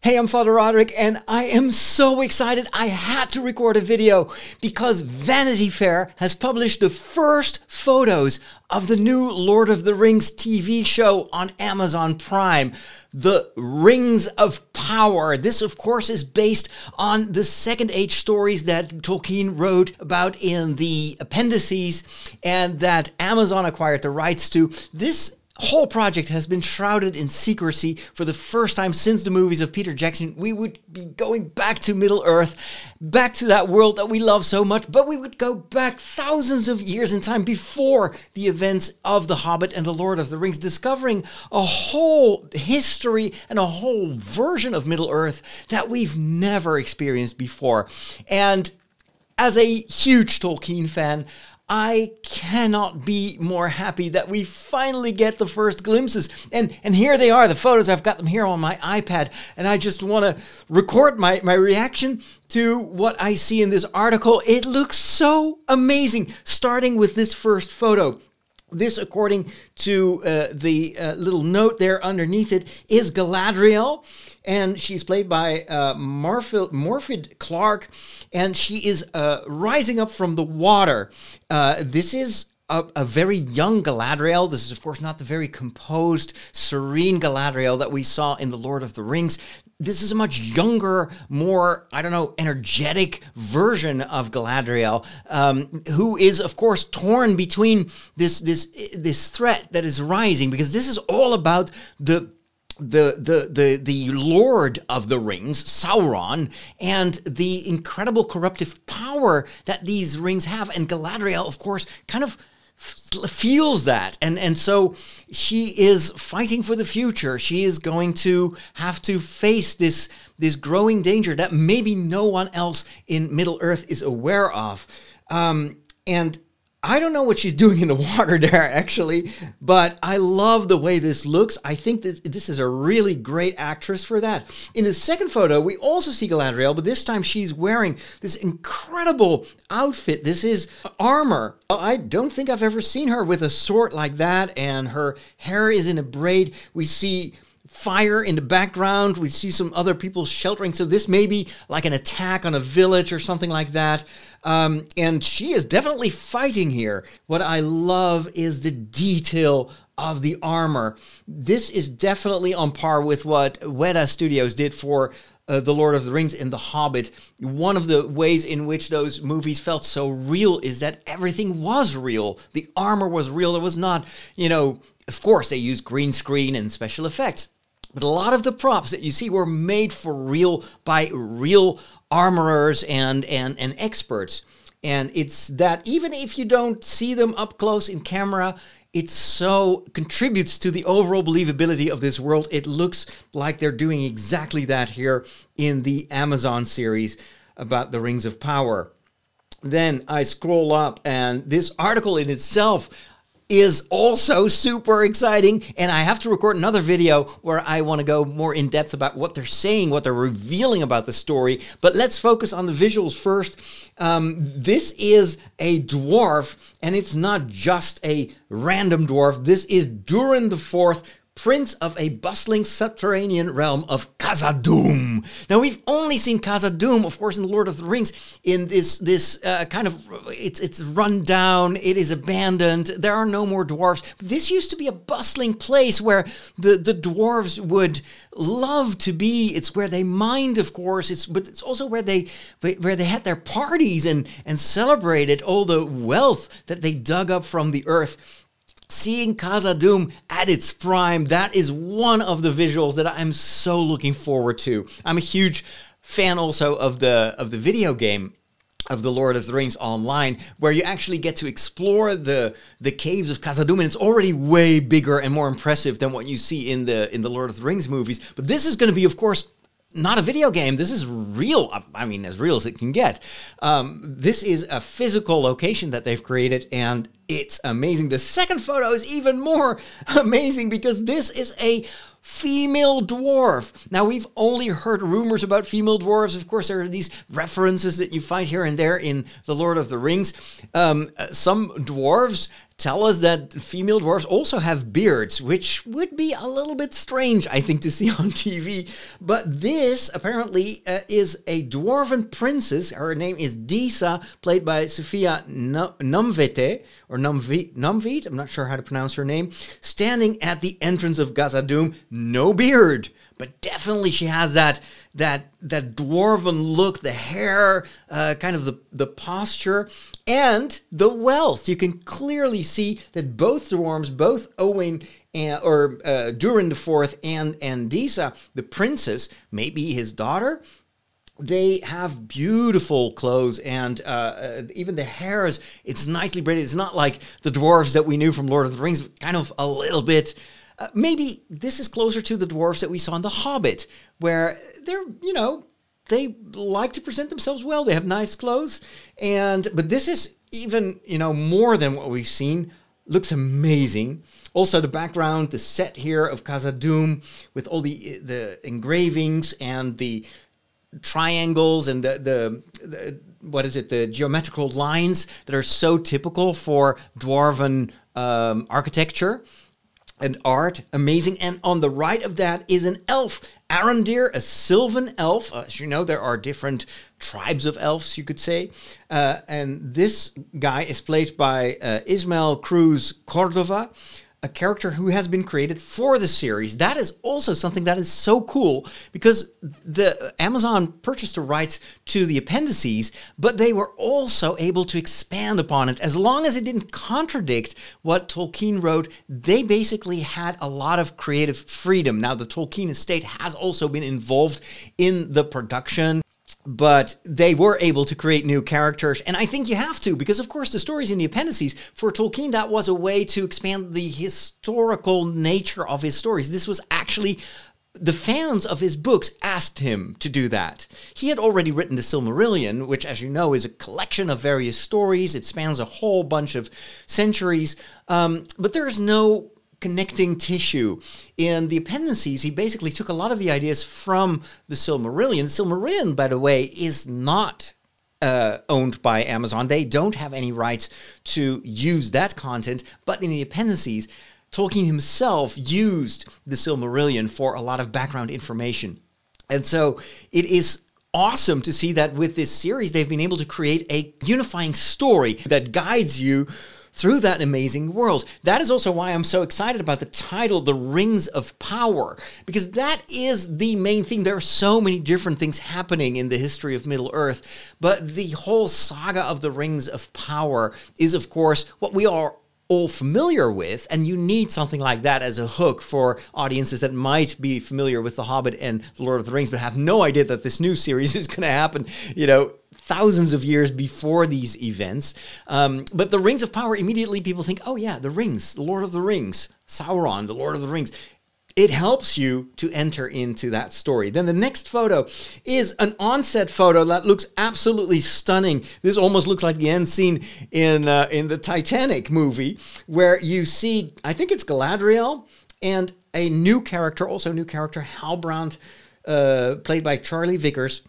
Hey, I'm Father Roderick, and I am so excited I had to record a video because Vanity Fair has published the first photos of the new Lord of the Rings TV show on Amazon Prime, The Rings of Power. This, of course, is based on the Second Age stories that Tolkien wrote about in the appendices and that Amazon acquired the rights to. This whole project has been shrouded in secrecy for the first time since the movies of Peter Jackson. We would be going back to Middle-earth, back to that world that we love so much, but we would go back thousands of years in time before the events of The Hobbit and The Lord of the Rings, discovering a whole history and a whole version of Middle-earth that we've never experienced before. And as a huge Tolkien fan, I cannot be more happy that we finally get the first glimpses. And here they are, the photos. I've got them here on my iPad. And I just want to record my reaction to what I see in this article. It looks so amazing, starting with this first photo. This, according to the little note there underneath it, is Galadriel, and she's played by Morfydd Clark, and she is rising up from the water. This is a very young Galadriel. This is, of course, not the very composed, serene Galadriel that we saw in The Lord of the Rings. This is a much younger, more, I don't know, energetic version of Galadriel, who is, of course, torn between this threat that is rising, because this is all about the Lord of the Rings, Sauron, and the incredible corruptive power that these rings have. And Galadriel, of course, kind of feels that, and so she is fighting for the future. She is going to have to face this growing danger that maybe no one else in Middle-earth is aware of. And I don't know what she's doing in the water there, actually, but I love the way this looks. I think that this is a really great actress for that. In the second photo, we also see Galadriel, but this time she's wearing this incredible outfit. This is armor. I don't think I've ever seen her with a sword like that, and her hair is in a braid. We see fire in the background. We see some other people sheltering. So this may be like an attack on a village or something like that. And she is definitely fighting here. What I love is the detail of the armor. This is definitely on par with what Weta Studios did for The Lord of the Rings and The Hobbit. One of the ways in which those movies felt so real is that everything was real. The armor was real. There was not, you know, of course they used green screen and special effects, but a lot of the props that you see were made for real by real armorers and experts. And it's that even if you don't see them up close in camera, it so contributes to the overall believability of this world. It looks like they're doing exactly that here in the Amazon series about the Rings of Power. Then I scroll up, and this article in itself is also super exciting, and I have to record another video where I want to go more in depth about what they're saying, what they're revealing about the story. But let's focus on the visuals first. This is a dwarf, and it's not just a random dwarf. This is Durin the Fourth, prince of a bustling subterranean realm of Khazad-dûm. Now, we've only seen Khazad-dûm, of course, in The Lord of the Rings, in this kind of, it's run down, it is abandoned, there are no more dwarves. But this used to be a bustling place where the dwarves would love to be. It's where they mined, of course, but it's also where they had their parties and celebrated all the wealth that they dug up from the earth. Seeing Khazad-dûm at its prime, that is one of the visuals that I'm so looking forward to. I'm a huge fan also of the video game of The Lord of the Rings Online, where you actually get to explore the caves of Khazad-dûm, and it's already way bigger and more impressive than what you see in the Lord of the Rings movies. But this is going to be, of course, not a video game. This is real. I mean, as real as it can get. This is a physical location that they've created, and it's amazing. The second photo is even more amazing because this is a female dwarf. Now, we've only heard rumors about female dwarves. Of course, there are these references that you find here and there in The Lord of the Rings. Some dwarves tell us that female dwarves also have beards, which would be a little bit strange, I think, to see on TV. But this apparently is a dwarven princess. Her name is Disa, played by Sophia Numvete, or Numvete, I'm not sure how to pronounce her name, standing at the entrance of Khazad-dûm. No beard, but definitely she has that dwarven look, the hair, kind of the posture, and the wealth. You can clearly see that both dwarves, both Owain Durin IV and Disa, the princess, maybe his daughter, they have beautiful clothes, and even the hairs, it's nicely braided. It's not like the dwarves that we knew from Lord of the Rings, kind of a little bit... maybe this is closer to the dwarves that we saw in The Hobbit, where they're, they like to present themselves well. They have nice clothes. But this is even, more than what we've seen. Looks amazing. Also, the background, the set here of Khazad-dûm with all the engravings and the triangles and the geometrical lines that are so typical for dwarven architecture and art. Amazing. And on the right of that is an elf, Arondir, a Sylvan elf. As you know, there are different tribes of elves, you could say. And this guy is played by Ismael Cruz Cordova, a character who has been created for the series. That is also something that is so cool, because the Amazon purchased the rights to the appendices, but they were also able to expand upon it. As long as it didn't contradict what Tolkien wrote, they basically had a lot of creative freedom. Now, the Tolkien estate has also been involved in the production, but they were able to create new characters. And I think you have to, because of course the stories in the appendices, for Tolkien, that was a way to expand the historical nature of his stories. This was actually, the fans of his books asked him to do that. He had already written the Silmarillion, which, as you know, is a collection of various stories. It spans a whole bunch of centuries, but there is no connecting tissue. In the appendices, he basically took a lot of the ideas from the Silmarillion. The Silmarillion, by the way, is not owned by Amazon. They don't have any rights to use that content, but in the appendices, Tolkien himself used the Silmarillion for a lot of background information. And so it is awesome to see that with this series, they've been able to create a unifying story that guides you through that amazing world. That is also why I'm so excited about the title, The Rings of Power, because that is the main theme. There are so many different things happening in the history of Middle-earth, but the whole saga of the Rings of Power is, of course, what we are all familiar with, and you need something like that as a hook for audiences that might be familiar with The Hobbit and The Lord of the Rings, but have no idea that this new series is going to happen, thousands of years before these events. But the Rings of Power, immediately people think, oh yeah, the rings, the Lord of the Rings, Sauron, the Lord of the Rings. It helps you to enter into that story. Then the next photo is an onset photo that looks absolutely stunning. This almost looks like the end scene in the Titanic movie, where you see, I think it's Galadriel, and a new character, also a new character, Halbrand, played by Charlie Vickers,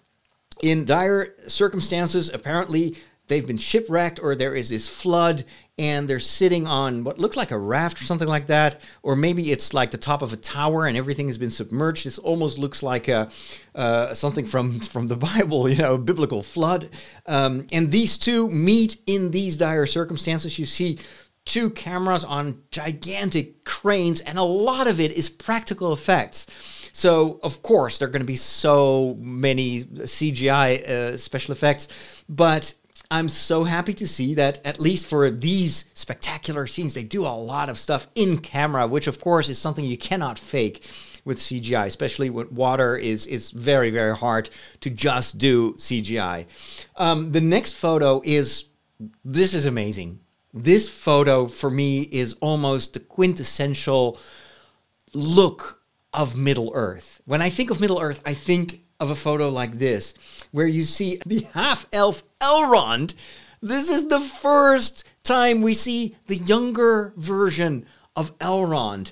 in dire circumstances. Apparently, they've been shipwrecked, or there is this flood, and they're sitting on what looks like a raft or something like that. Or maybe it's like the top of a tower and everything has been submerged. This almost looks like something from the Bible, a biblical flood. And these two meet in these dire circumstances. You see two cameras on gigantic cranes, and a lot of it is practical effects. So, of course, there are going to be so many CGI special effects, but I'm so happy to see that, at least for these spectacular scenes, they do a lot of stuff in camera, which, of course, is something you cannot fake with CGI, especially when water is very, very hard to just do CGI. The next photo this is amazing. This photo, for me, is almost the quintessential look of Middle-earth. When I think of Middle-earth, I think of a photo like this, where you see the half-elf Elrond. This is the first time we see the younger version of Elrond.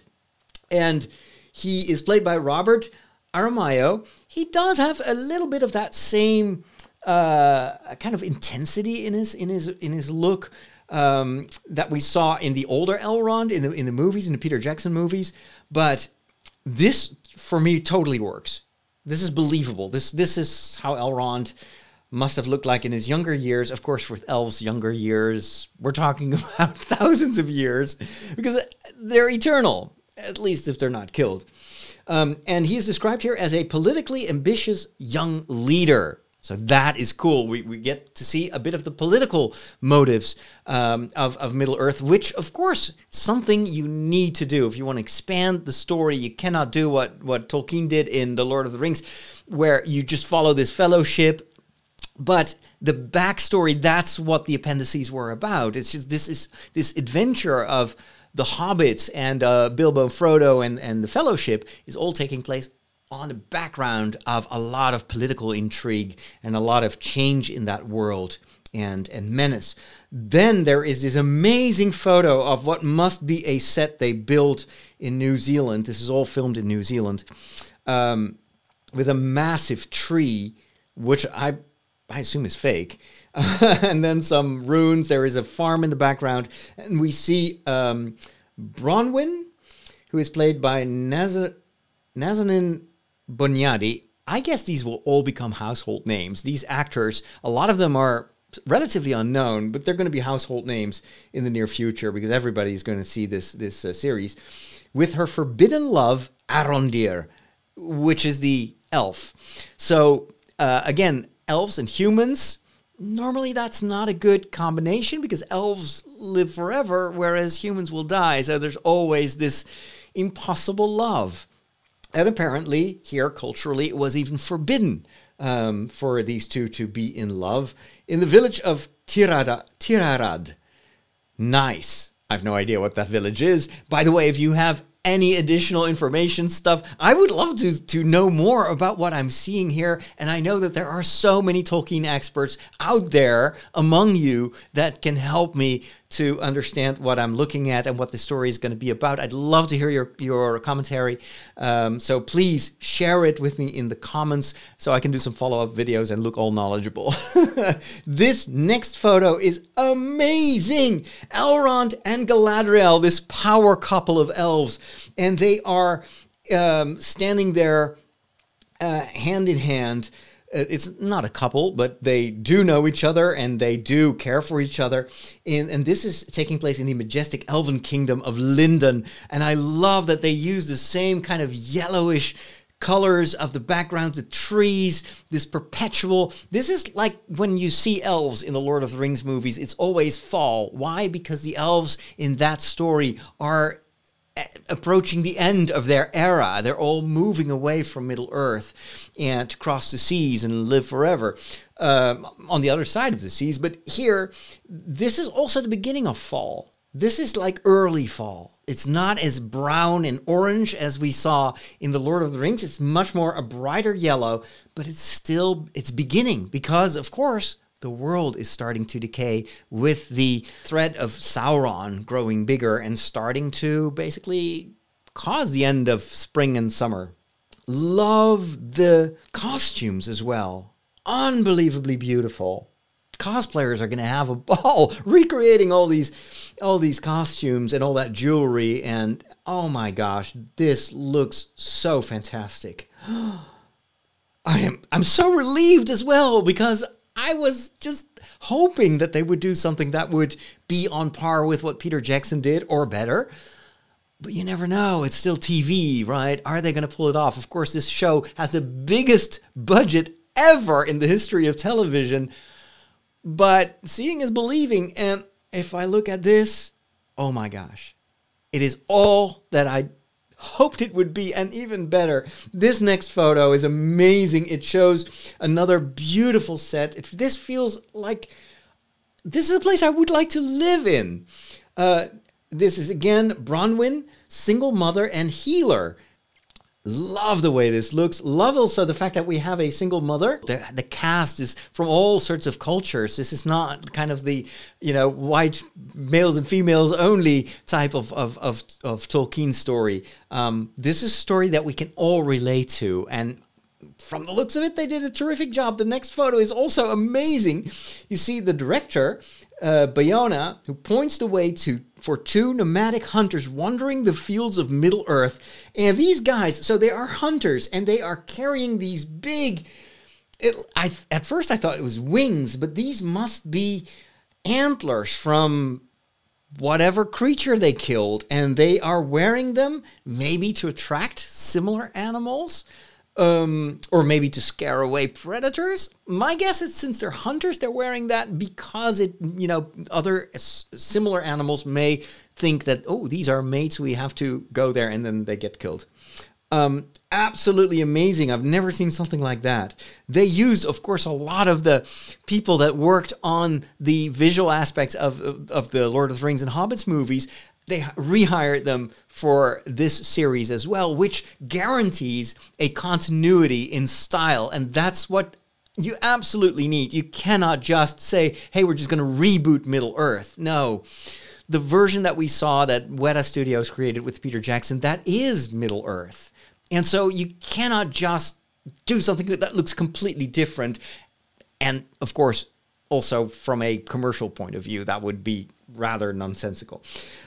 And he is played by Robert Aramayo. He does have a little bit of that same kind of intensity in his look. that we saw in the older Elrond, in the movies, in the Peter Jackson movies. But this, for me, totally works. This is believable. This is how Elrond must have looked like in his younger years. Of course, with elves' younger years, we're talking about thousands of years, because they're eternal, at least if they're not killed. And he is described here as a politically ambitious young leader. So that is cool. We get to see a bit of the political motives of Middle-earth, which, of course, something you need to do. If you want to expand the story, you cannot do what Tolkien did in The Lord of the Rings, where you just follow this fellowship. But the backstory, that's what the appendices were about. It's just this adventure of the hobbits and Bilbo and Frodo and the fellowship is all taking place on the background of a lot of political intrigue and a lot of change in that world and menace. Then there is this amazing photo of what must be a set they built in New Zealand. This is all filmed in New Zealand, with a massive tree, which I assume is fake. And then some ruins. There is a farm in the background. And we see Bronwyn, who is played by Nazanin Bonyadi. I guess these will all become household names. These actors, a lot of them are relatively unknown, but they're going to be household names in the near future because everybody's going to see this series. With her forbidden love, Arondir, which is the elf. So, again, elves and humans, normally that's not a good combination because elves live forever, whereas humans will die. So there's always this impossible love. And apparently, here, culturally, it was even forbidden for these two to be in love. In the village of Tirarad. Nice. I have no idea what that village is. By the way, if you have any additional information stuff, I would love to know more about what I'm seeing here. And I know that there are so many Tolkien experts out there among you that can help me to understand what I'm looking at and what the story is going to be about. I'd love to hear your commentary. So please share it with me in the comments so I can do some follow-up videos and look all knowledgeable. This next photo is amazing. Elrond and Galadriel, this power couple of elves. And they are standing there hand in hand. It's not a couple, but they do know each other and they do care for each other. And this is taking place in the majestic elven kingdom of Lindon. And I love that they use the same kind of yellowish colors of the background, the trees, this perpetual. This is like when you see elves in the Lord of the Rings movies, it's always fall. Why? Because the elves in that story are approaching the end of their era. They're all moving away from Middle-earth and to cross the seas and live forever on the other side of the seas. But here, this is also the beginning of fall. This is like early fall. It's not as brown and orange as we saw in The Lord of the Rings. It's much more a brighter yellow, but it's beginning because, of course, the world is starting to decay with the threat of Sauron growing bigger and starting to basically cause the end of spring and summer. Love the costumes as well. Unbelievably beautiful. Cosplayers are going to have a ball recreating all these costumes and all that jewelry. And oh my gosh, this looks so fantastic. I'm so relieved as well because I was just hoping that they would do something that would be on par with what Peter Jackson did or better. But you never know. It's still TV, right? Are they going to pull it off? Of course, this show has the biggest budget ever in the history of television. But seeing is believing. And if I look at this, oh my gosh. It is all that I hoped it would be and even better. This next photo is amazing. It shows another beautiful set. This feels like this is a place I would like to live in. This is again Bronwyn, single mother and healer. Love the way this looks. Love also the fact that we have a single mother. The cast is from all sorts of cultures. This is not kind of the, white males and females only type of Tolkien story. This is a story that we can all relate to. And from the looks of it, they did a terrific job. The next photo is also amazing. You see the director, Bayona, who points the way for two nomadic hunters wandering the fields of Middle-earth. And these guys, so they are hunters, and they are carrying these big... at first I thought it was wings, but these must be antlers from whatever creature they killed, and they are wearing them maybe to attract similar animals, or maybe to scare away predators. My guess is since they're hunters, they're wearing that because other similar animals may think that, oh, these are mates, we have to go there, and then they get killed. Absolutely amazing. I've never seen something like that. They used, of course, a lot of the people that worked on the visual aspects of the Lord of the Rings and Hobbits movies. They rehired them for this series as well, which guarantees a continuity in style. And that's what you absolutely need. You cannot just say, hey, we're just going to reboot Middle-earth. No. The version that we saw that Weta Studios created with Peter Jackson, that is Middle-earth. And so you cannot just do something that looks completely different. And, of course, also from a commercial point of view, that would be rather nonsensical.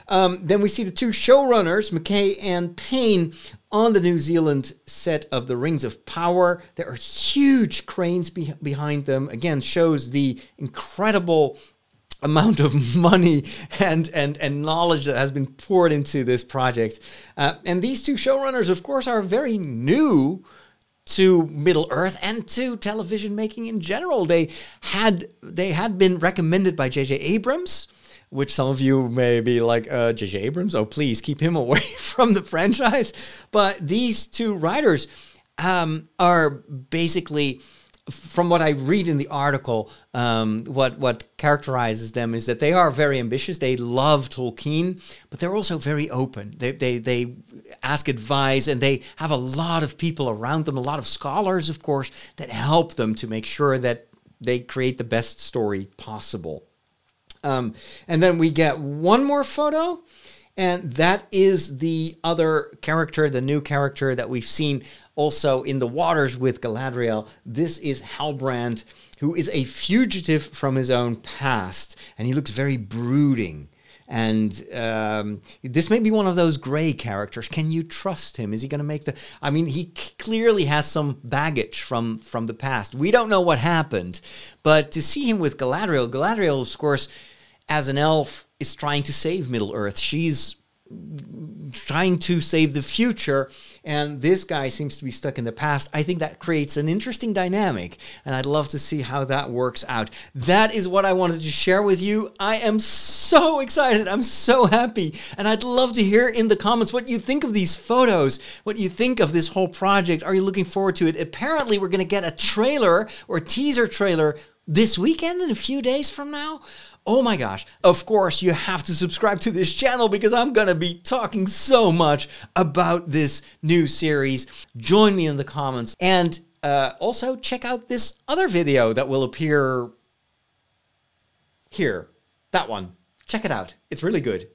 Then we see the two showrunners, McKay and Payne, on the New Zealand set of The Rings of Power. There are huge cranes behind them. Again, shows the incredible amount of money and knowledge that has been poured into this project. And these two showrunners, of course, are very new to Middle-earth and to television making in general. They had been recommended by J.J. Abrams, which some of you may be like, J.J. Abrams? Oh, please keep him away from the franchise. But these two writers are basically... From what I read in the article, what characterizes them is that they are very ambitious. They love Tolkien, but they're also very open. They ask advice, and they have a lot of people around them, a lot of scholars, of course, that help them to make sure that they create the best story possible. And then we get one more photo, and that is the other character, the new character that we've seen also in the waters with Galadriel. This is Halbrand, who is a fugitive from his own past, and he looks very brooding. And this may be one of those gray characters. Can you trust him? Is he going to make the... I mean, he clearly has some baggage from the past. We don't know what happened, but to see him with Galadriel, Galadriel, of course, as an elf, is trying to save Middle-earth. She's trying to save the future, and this guy seems to be stuck in the past. I think that creates an interesting dynamic, and I'd love to see how that works out. That is what I wanted to share with you. I am so excited. I'm so happy, and I'd love to hear in the comments what you think of these photos, what you think of this whole project. Are you looking forward to it? Apparently, we're going to get a trailer or a teaser trailer this weekend, in a few days from now. Oh my gosh. Of course, you have to subscribe to this channel because I'm going to be talking so much about this new series. Join me in the comments. And also check out this other video that will appear here. That one. Check it out. It's really good.